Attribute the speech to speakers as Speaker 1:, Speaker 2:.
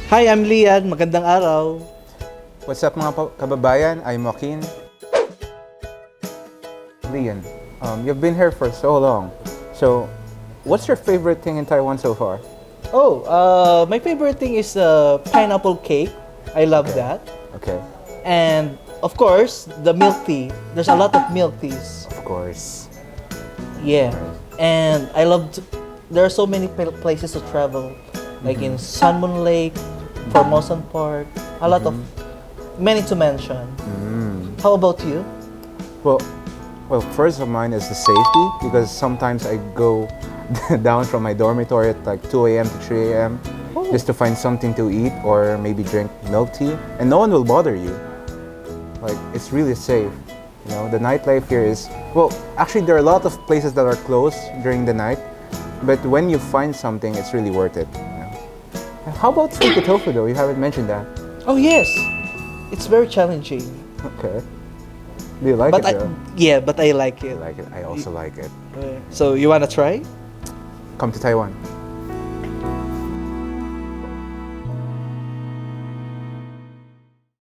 Speaker 1: Hi, I'm Lian. Magandang araw.
Speaker 2: What's up mga kababayan? I'm Joaquin. Lian, you've been here for so long. So, what's your favorite thing in Taiwan so far?
Speaker 1: My favorite thing is pineapple cake. I love that.
Speaker 2: Okay,
Speaker 1: And of course, the milk tea. There's a lot of milk teas.
Speaker 2: of course.
Speaker 1: Yeah. And there are so many places to travel, like in Sun Moon Lake, Formosan Park. A lot of many to mention. How about you?
Speaker 2: Well, first of mine is the safety because sometimes I go down from my dormitory at like 2 a.m. to 3 a.m.
Speaker 1: Oh.
Speaker 2: just to find something to eat or maybe drink milk tea, and no one will bother you. Like, it's really safe. You know, the nightlife here is, well, actually there are a lot of places that are closed during the night, but when you find something, it's really worth it. You know? And how about sweet tofu though? You haven't mentioned that.
Speaker 1: Oh yes. It's very challenging.
Speaker 2: Okay. Do you like
Speaker 1: But
Speaker 2: it though?
Speaker 1: but I like
Speaker 2: I
Speaker 1: it.
Speaker 2: like it. I also like it.
Speaker 1: So you wanna try?
Speaker 2: Come to Taiwan.